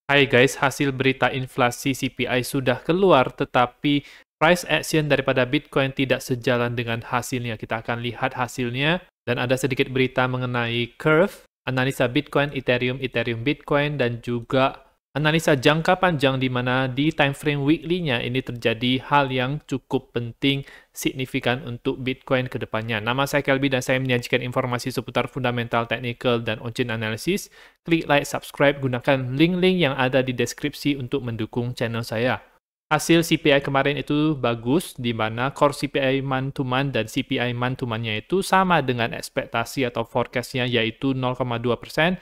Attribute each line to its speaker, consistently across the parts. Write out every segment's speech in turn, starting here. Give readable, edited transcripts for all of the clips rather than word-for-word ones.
Speaker 1: Hai guys, hasil berita inflasi CPI sudah keluar, tetapi price action daripada Bitcoin tidak sejalan dengan hasilnya. Kita akan lihat hasilnya, dan ada sedikit berita mengenai curve, analisa Bitcoin, Ethereum, Bitcoin, dan juga analisa jangka panjang di mana di time frame weekly-nya ini terjadi hal yang cukup penting, signifikan untuk Bitcoin ke depannya. Nama saya Kelby dan saya menyajikan informasi seputar fundamental, technical, dan on-chain analysis. Klik like, subscribe, gunakan link-link yang ada di deskripsi untuk mendukung channel saya. Hasil CPI kemarin itu bagus, di mana core CPI month-to-month dan CPI month-to-month-nya itu sama dengan ekspektasi atau forecast-nya, yaitu 0,2%.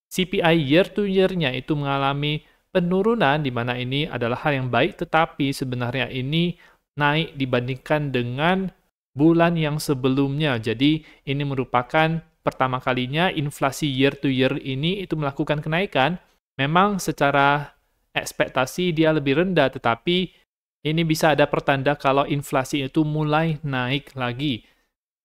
Speaker 1: CPI year-to-year-nya itu mengalami penurunan, di mana ini adalah hal yang baik, tetapi sebenarnya ini naik dibandingkan dengan bulan yang sebelumnya. Jadi, ini merupakan pertama kalinya inflasi year-to-year ini itu melakukan kenaikan. Memang secara ekspektasi dia lebih rendah, tetapi ini bisa ada pertanda kalau inflasi itu mulai naik lagi.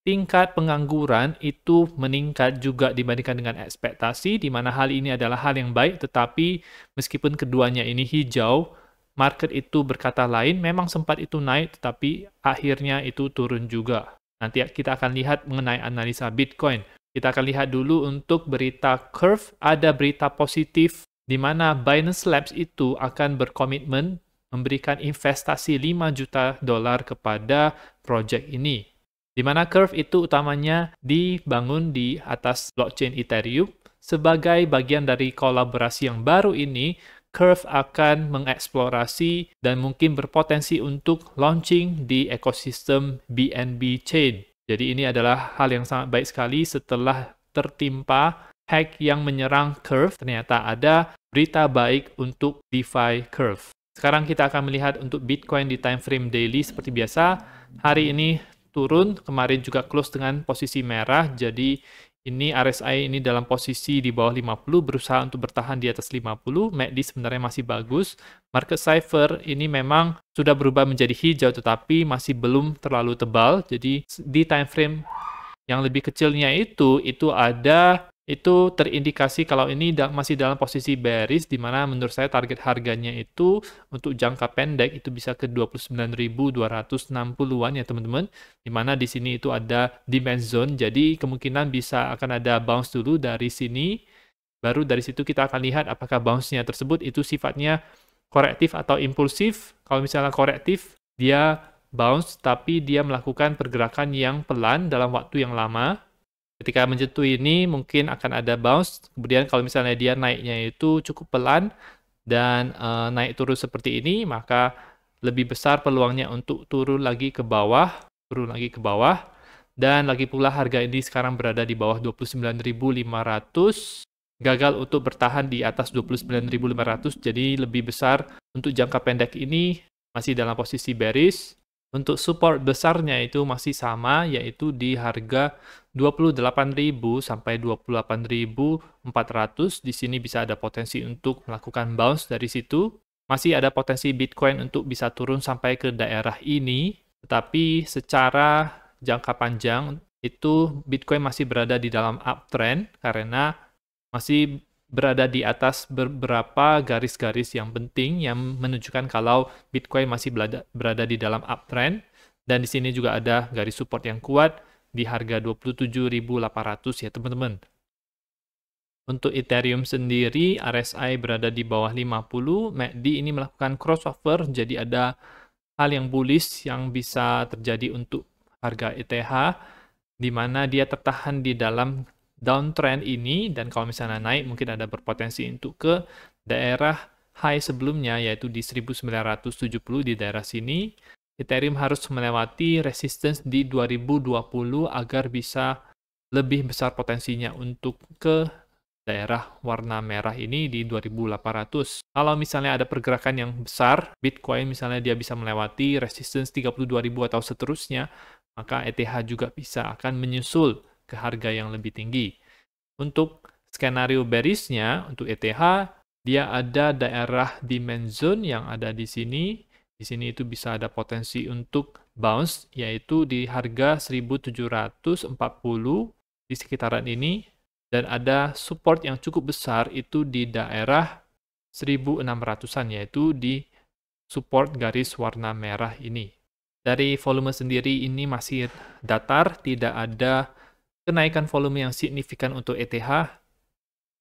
Speaker 1: Tingkat pengangguran itu meningkat juga dibandingkan dengan ekspektasi, di mana hal ini adalah hal yang baik, tetapi meskipun keduanya ini hijau, market itu berkata lain, memang sempat itu naik, tetapi akhirnya itu turun juga. Nanti kita akan lihat mengenai analisa Bitcoin. Kita akan lihat dulu untuk berita curve, ada berita positif, di mana Binance Labs itu akan berkomitmen memberikan investasi $5 juta kepada project ini. Di mana curve itu utamanya dibangun di atas blockchain Ethereum. Sebagai bagian dari kolaborasi yang baru ini, Curve akan mengeksplorasi dan mungkin berpotensi untuk launching di ekosistem BNB Chain. Jadi ini adalah hal yang sangat baik sekali setelah tertimpa hack yang menyerang Curve, ternyata ada berita baik untuk DeFi Curve. Sekarang kita akan melihat untuk Bitcoin di time frame daily seperti biasa. Hari ini turun, kemarin juga close dengan posisi merah, jadi ini RSI ini dalam posisi di bawah 50, berusaha untuk bertahan di atas 50, MACD sebenarnya masih bagus, market cipher ini memang sudah berubah menjadi hijau, tetapi masih belum terlalu tebal, jadi di time frame yang lebih kecilnya itu terindikasi kalau ini masih dalam posisi bearish, di mana menurut saya target harganya itu untuk jangka pendek itu bisa ke 29.260-an ya teman-teman, di mana di sini itu ada demand zone, jadi kemungkinan bisa akan ada bounce dulu dari sini, baru dari situ kita akan lihat apakah bounce-nya tersebut itu sifatnya korektif atau impulsif. Kalau misalnya korektif, dia bounce tapi dia melakukan pergerakan yang pelan dalam waktu yang lama. Ketika menyentuh ini mungkin akan ada bounce, kemudian kalau misalnya dia naiknya itu cukup pelan dan naik turun seperti ini, maka lebih besar peluangnya untuk turun lagi ke bawah, dan lagi pula harga ini sekarang berada di bawah 29.500, gagal untuk bertahan di atas 29.500, jadi lebih besar untuk jangka pendek ini masih dalam posisi bearish. Untuk support besarnya itu masih sama, yaitu di harga 28.000 sampai 28.400. Di sini bisa ada potensi untuk melakukan bounce dari situ. Masih ada potensi Bitcoin untuk bisa turun sampai ke daerah ini, tetapi secara jangka panjang itu Bitcoin masih berada di dalam uptrend karena masih berada di atas beberapa garis-garis yang penting yang menunjukkan kalau Bitcoin masih berada di dalam uptrend, dan di sini juga ada garis support yang kuat di harga 27.800 ya teman-teman. Untuk Ethereum sendiri RSI berada di bawah 50, MACD ini melakukan crossover, jadi ada hal yang bullish yang bisa terjadi untuk harga ETH, di mana dia tertahan di dalam downtrend ini, dan kalau misalnya naik mungkin ada berpotensi untuk ke daerah high sebelumnya, yaitu di 1970 di daerah sini. Ethereum harus melewati resistance di 2020 agar bisa lebih besar potensinya untuk ke daerah warna merah ini di 2800. Kalau misalnya ada pergerakan yang besar, Bitcoin misalnya dia bisa melewati resistance 32.000 atau seterusnya, maka ETH juga bisa akan menyusul ke harga yang lebih tinggi. Untuk skenario bearish-nya, untuk ETH, dia ada daerah demand zone yang ada di sini. Di sini itu bisa ada potensi untuk bounce, yaitu di harga 1740 di sekitaran ini. Dan ada support yang cukup besar itu di daerah 1600-an, yaitu di support garis warna merah ini. Dari volume sendiri ini masih datar, tidak ada kenaikan volume yang signifikan untuk ETH,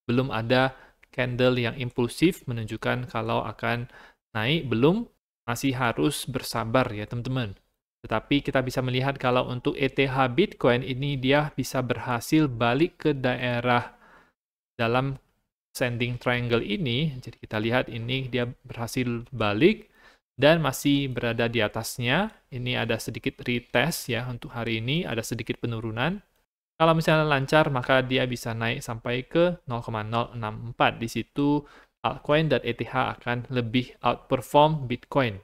Speaker 1: belum ada candle yang impulsif menunjukkan kalau akan naik, belum, masih harus bersabar ya teman-teman. Tetapi kita bisa melihat kalau untuk ETH Bitcoin ini dia bisa berhasil balik ke daerah dalam ascending triangle ini. Jadi kita lihat ini dia berhasil balik dan masih berada di atasnya. Ini ada sedikit retest ya untuk hari ini, ada sedikit penurunan. Kalau misalnya lancar, maka dia bisa naik sampai ke 0,064. Di situ altcoin dan ETH akan lebih outperform Bitcoin.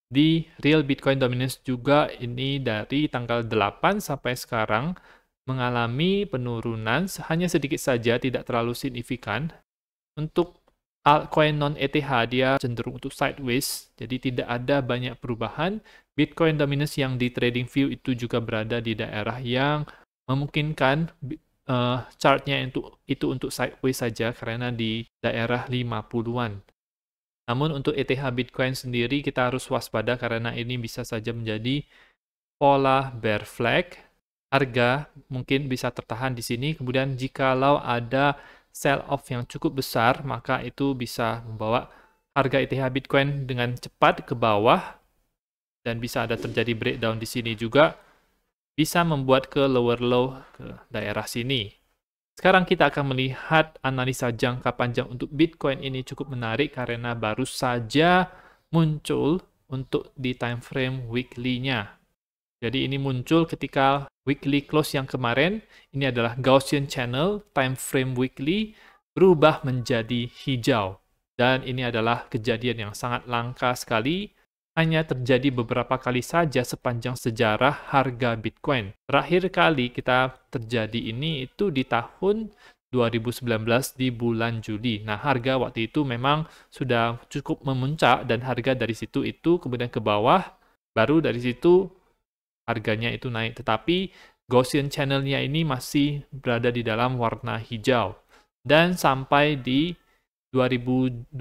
Speaker 1: Di Real Bitcoin Dominance juga ini dari tanggal 8 sampai sekarang mengalami penurunan hanya sedikit saja, tidak terlalu signifikan. Untuk altcoin non-ETH dia cenderung untuk sideways, jadi tidak ada banyak perubahan. Bitcoin Dominance yang di TradingView itu juga berada di daerah yang memungkinkan chartnya itu untuk sideways saja karena di daerah 50-an. Namun untuk ETH Bitcoin sendiri kita harus waspada karena ini bisa saja menjadi pola bear flag. Harga mungkin bisa tertahan di sini, kemudian jikalau ada sell off yang cukup besar, maka itu bisa membawa harga ETH Bitcoin dengan cepat ke bawah dan bisa ada terjadi breakdown di sini juga, bisa membuat ke lower low ke daerah sini. Sekarang kita akan melihat analisa jangka panjang untuk Bitcoin ini cukup menarik karena baru saja muncul untuk di time frame weekly-nya. Jadi ini muncul ketika weekly close yang kemarin, ini adalah Gaussian channel, time frame weekly, berubah menjadi hijau. Dan ini adalah kejadian yang sangat langka sekali, hanya terjadi beberapa kali saja sepanjang sejarah harga Bitcoin. Terakhir kali kita terjadi ini itu di tahun 2019 di bulan Juli. Nah, harga waktu itu memang sudah cukup memuncak dan harga dari situ itu kemudian ke bawah, baru dari situ harganya itu naik. Tetapi Gaussian channel-nya ini masih berada di dalam warna hijau. Dan sampai di 2022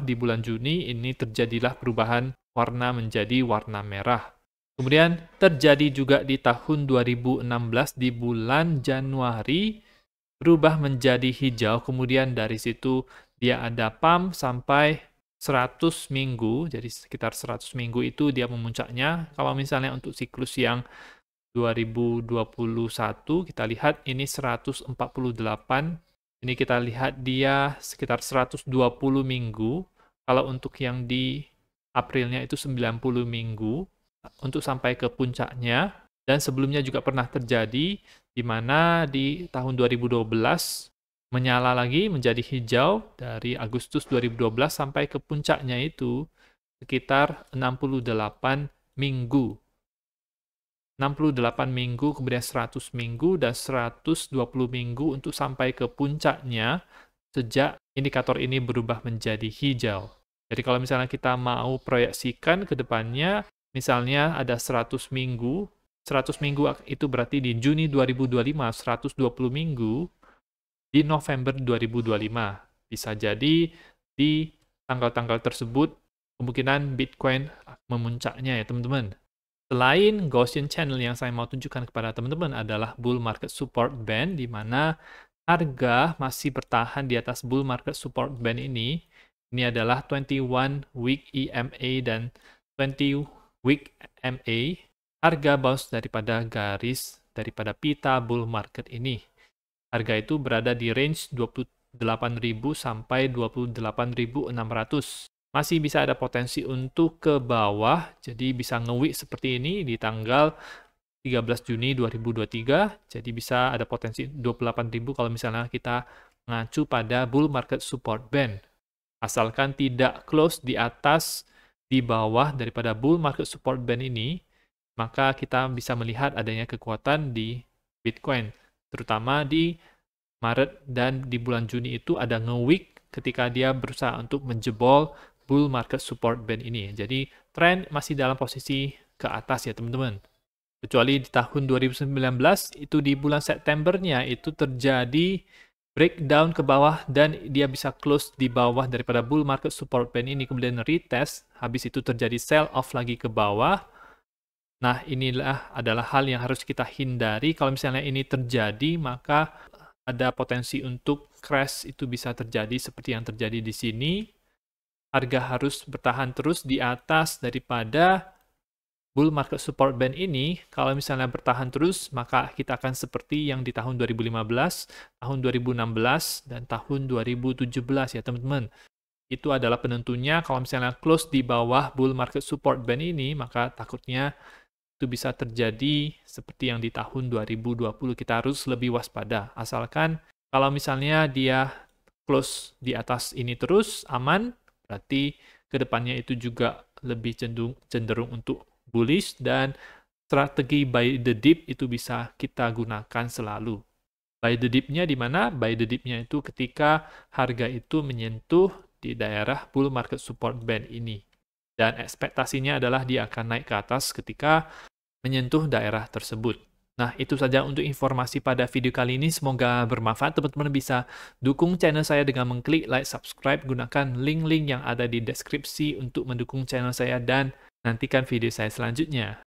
Speaker 1: di bulan Juni ini terjadilah perubahan warna menjadi warna merah. Kemudian terjadi juga di tahun 2016 di bulan Januari berubah menjadi hijau, kemudian dari situ dia ada pump sampai 100 minggu, jadi sekitar 100 minggu itu dia memuncaknya. Kalau misalnya untuk siklus yang 2021 kita lihat ini 148, ini kita lihat dia sekitar 120 minggu. Kalau untuk yang di Aprilnya itu 90 minggu untuk sampai ke puncaknya. Dan sebelumnya juga pernah terjadi di mana di tahun 2012 menyala lagi menjadi hijau dari Agustus 2012 sampai ke puncaknya itu sekitar 68 minggu. 68 minggu, kemudian 100 minggu, dan 120 minggu untuk sampai ke puncaknya sejak indikator ini berubah menjadi hijau. Jadi kalau misalnya kita mau proyeksikan ke depannya, misalnya ada 100 minggu itu berarti di Juni 2025, 120 minggu, di November 2025. Bisa jadi di tanggal-tanggal tersebut, kemungkinan Bitcoin memuncaknya ya teman-teman. Selain Gaussian Channel yang saya mau tunjukkan kepada teman-teman adalah Bull Market Support Band, di mana harga masih bertahan di atas Bull Market Support Band ini. Ini adalah 21 Week EMA dan 20 Week MA. Harga bounce daripada pita bull market ini. Harga itu berada di range 28.000 sampai 28.600. Masih bisa ada potensi untuk ke bawah, jadi bisa nge-wick seperti ini di tanggal 13 Juni 2023. Jadi bisa ada potensi 28.000 kalau misalnya kita mengacu pada bull market support band. Asalkan tidak close di atas, di bawah daripada bull market support band ini, maka kita bisa melihat adanya kekuatan di Bitcoin. Terutama di Maret dan di bulan Juni itu ada nge-wick ketika dia berusaha untuk menjebol bull market support band ini. Jadi tren masih dalam posisi ke atas ya teman-teman. Kecuali di tahun 2019 itu di bulan Septembernya itu terjadi breakdown ke bawah dan dia bisa close di bawah daripada bull market support band ini, kemudian retest, habis itu terjadi sell off lagi ke bawah. Nah, inilah adalah hal yang harus kita hindari. Kalau misalnya ini terjadi, maka ada potensi untuk crash itu bisa terjadi seperti yang terjadi di sini. Harga harus bertahan terus di atas daripada bull market support band ini. Kalau misalnya bertahan terus, maka kita akan seperti yang di tahun 2015, tahun 2016, dan tahun 2017 ya teman-teman. Itu adalah penentunya. Kalau misalnya close di bawah bull market support band ini, maka takutnya itu bisa terjadi seperti yang di tahun 2020. Kita harus lebih waspada. Asalkan kalau misalnya dia close di atas ini terus, aman, berarti kedepannya itu juga lebih cenderung untuk bullish, dan strategi buy the dip itu bisa kita gunakan selalu. Buy the dip-nya di mana? Buy the dip-nya itu ketika harga itu menyentuh di daerah bull market support band ini. Dan ekspektasinya adalah dia akan naik ke atas ketika menyentuh daerah tersebut. Nah, itu saja untuk informasi pada video kali ini. Semoga bermanfaat. Teman-teman bisa dukung channel saya dengan mengklik like, subscribe, gunakan link-link yang ada di deskripsi untuk mendukung channel saya, dan nantikan video saya selanjutnya.